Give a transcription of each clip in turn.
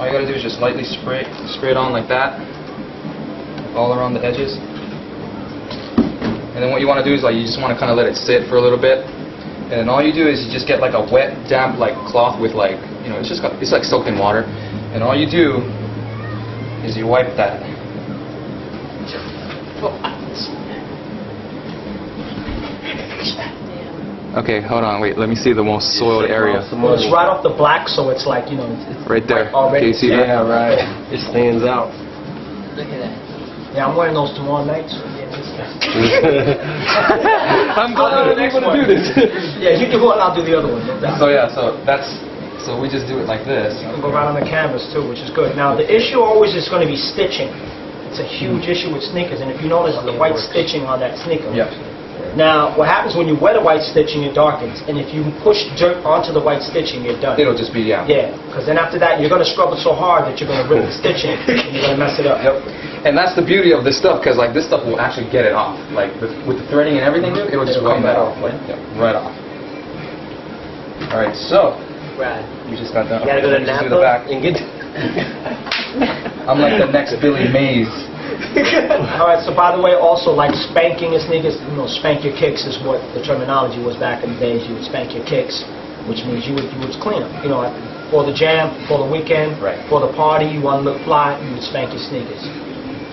All you gotta do is just lightly spray it on like that, all around the edges. And then what you want to do is like you just want to kind of let it sit for a little bit. And then all you do is you just get like a wet, damp like cloth with like, you know, it's like soaked in water. And all you do is you wipe that. Okay, hold on, wait, let me see the most soiled area. Well, it's right off the black, so it's like, you know, it's right there. Already. Can you see that? Yeah, right. It stands out. Look at that. Yeah, I'm wearing those tomorrow night. So I'm glad I'm able to do this. Yeah, you can go and I'll do the other one. So yeah, so we just do it like this. You can go right on the canvas too, which is good. Now the issue always is going to be stitching. It's a huge issue with sneakers, and if you notice the white stitching on that sneaker. Yep. Now what happens when you wet a white stitching, it darkens, and if you push dirt onto the white stitching, you're done. It'll just be Yeah, because then after that you're going to scrub it so hard that you're going to rip the stitching and you're going to mess it up. Yep. And that's the beauty of this stuff, because like this stuff will actually get it off. Like with the threading and everything, it'll just come right off. Like, right off. All right, so Right. you just got that. You gotta go to Just do Napa the back. and get. I'm like the next Billy Mays. All right. So by the way, also like spanking your sneakers, you know, spank your kicks is what the terminology was back in the days. You would spank your kicks, which means you would clean them. You know, for the jam, for the weekend, Right. for the party, you want to look fly, you would spank your sneakers.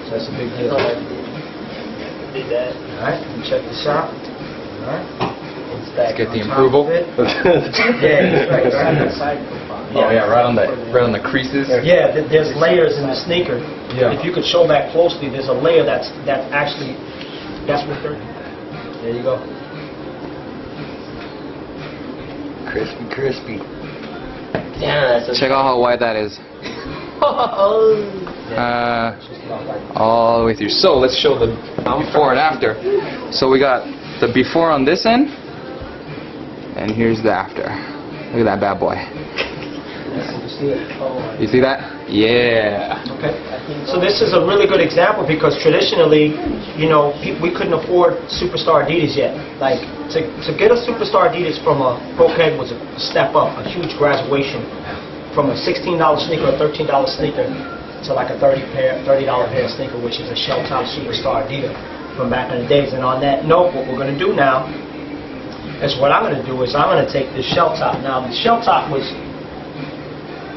So that's a big deal. Did that. All right. You check this out. All right. Let's get the approval. Yeah, right. Oh yeah, right on the creases. Yeah, there's layers in the sneaker. Yeah. If you could show back closely, there's a layer that's actually what they're. There you go. Crispy. Yeah, that's Check out how wide that is. All the way through. So let's show the before and after. So we got the before on this end, and here's the after. Look at that bad boy. You see that? Yeah. Okay. So this is a really good example because traditionally, you know, we couldn't afford Superstar Adidas yet. Like to get a Superstar Adidas from a pro keg was a step up, a huge graduation from a $16 sneaker, a $13 sneaker to like a $30 pair of sneaker, which is a shell top Superstar Adidas from back in the days. And on that note, what we're going to do now is what I'm going to do is I'm going to take this shell top. Now the shell top was,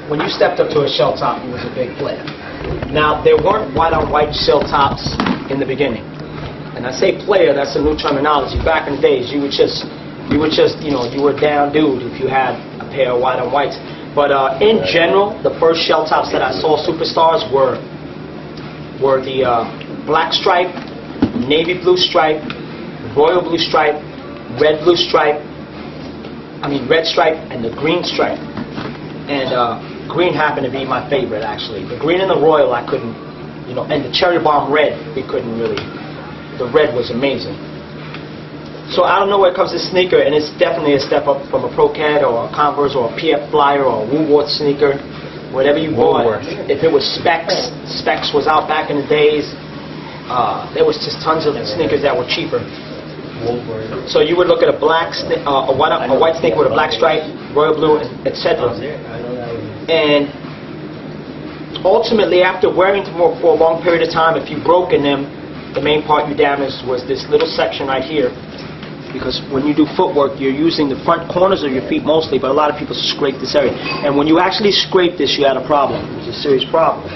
when you stepped up to a shell top, it was a big player. Now, there weren't white-on-white shell tops in the beginning. And I say player, that's a new terminology. Back in the days, you were just, you know, you were down dude if you had a pair of white-on-whites. But in general, the first shell tops that I saw superstars were the black stripe, navy blue stripe, royal blue stripe, red stripe, and the green stripe. And green happened to be my favorite, actually. The green and the royal, I couldn't, you know, and the cherry bomb red, we couldn't really. The red was amazing. So I don't know where it comes to sneaker, and it's definitely a step up from a Pro Cat or a Converse or a PF Flyer or a Woolworth sneaker, whatever you bought. If it was Specs was out back in the days. There was just tons of sneakers that were cheaper. So you would look at a white sneaker with a black stripe, royal blue, etc. And ultimately, after wearing them for a long period of time, if you broke in them, the main part you damaged was this little section right here. Because when you do footwork, you're using the front corners of your feet mostly, but a lot of people scrape this area. And when you actually scrape this, you had a problem. It was a serious problem.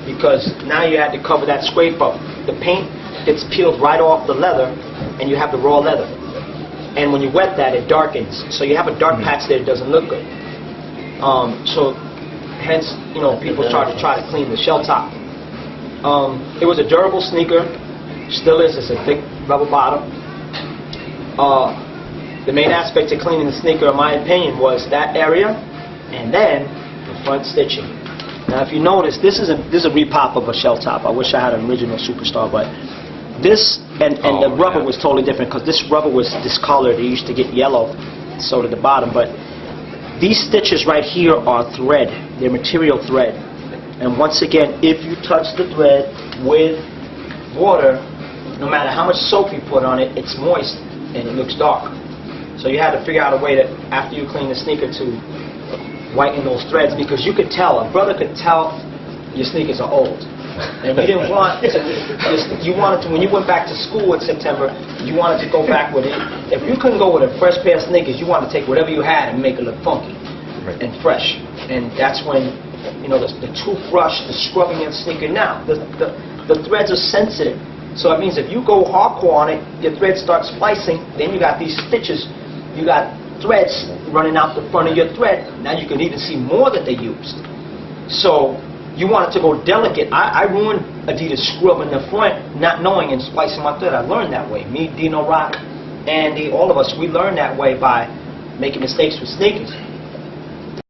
Because now you had to cover that scrape up. The paint gets peeled right off the leather, and you have the raw leather. And when you wet that, it darkens. So you have a dark patch there that doesn't look good. So hence, you know, people try to clean the shell top. It was a durable sneaker, still is. It's a thick rubber bottom. The main aspect of cleaning the sneaker, in my opinion, was that area, and then the front stitching. Now, if you notice, this is a repop of a shell top. I wish I had an original Superstar, but this and the rubber was totally different because this rubber was discolored. It used to get yellow, so did the bottom. But these stitches right here are thread. They're material thread. And once again, if you touch the thread with water, no matter how much soap you put on it, it's moist and it looks dark. So you had to figure out a way that after you clean the sneaker to whiten those threads, because you could tell, a brother could tell your sneakers are old. And you didn't want to, you wanted to, when you went back to school in September, you wanted to go back with it. If you couldn't go with a fresh pair of sneakers, you wanted to take whatever you had and make it look funky and fresh. And that's when, you know, the toothbrush, the scrubbing of the sneaker. Now, the threads are sensitive. So it means if you go hardcore on it, your threads start splicing, then you got these stitches, you got threads running out the front of your thread. Now you can even see more that they used. So you want it to go delicate. I ruined Adidas scrubbing the front, not knowing, and splicing my thread. I learned that way. Me, Dino Rock, Andy, all of us, we learned that way by making mistakes with sneakers.